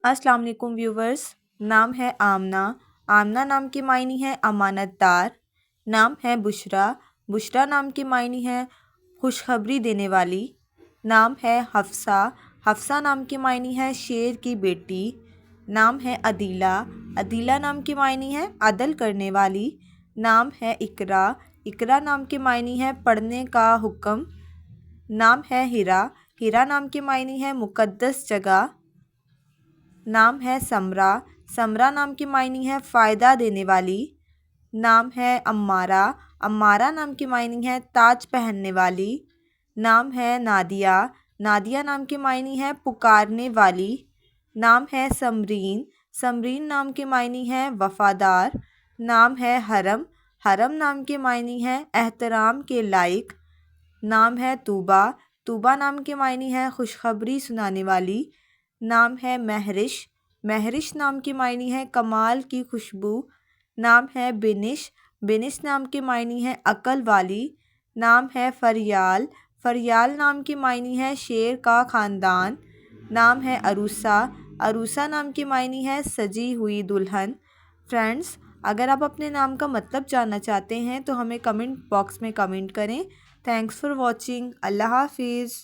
अस्सलाम वालेकुम व्यूवर्स। नाम है आमना। आमना नाम की मायनी है अमानतदार। नाम है बुशरा। बुशरा नाम की मायनी है खुशखबरी देने वाली। नाम है हफ्सा। हफ्सा नाम की मायनी है शेर की बेटी। नाम है अदीला। अदीला नाम की मायनी है अदल करने वाली। नाम है इकरा। इकरा नाम की मायनी है पढ़ने का हुक्म। नाम है हिरा। हिरा नाम की मायनी है मुक़द्दस जगह। नाम है समरा। समरा नाम की मायनी है फ़ायदा देने वाली। नाम है अम्मारा। अम्मारा नाम की मायनी है ताज पहनने वाली। नाम है नादिया। नादिया नाम की मायनी है पुकारने वाली। नाम है समरीन। समरीन नाम की मायनी है वफ़ादार। नाम है हरम। हरम नाम की मायनी है एहतराम के लायक। नाम है तूबा। तूबा नाम की मायनी है खुशखबरी सुनाने वाली। नाम है महरिश। महरिश नाम की मायनी है कमाल की खुशबू। नाम है बिनिश। बिनिश नाम की मायनी है अकल वाली। नाम है फरियाल। फरियाल नाम की मायनी है शेर का ख़ानदान। नाम है अरूसा। अरूसा नाम की मायनी है सजी हुई दुल्हन। फ्रेंड्स, अगर आप अपने नाम का मतलब जानना चाहते हैं तो हमें कमेंट बॉक्स में कमेंट करें। Thanks for watching. अल्लाह हाफिज़।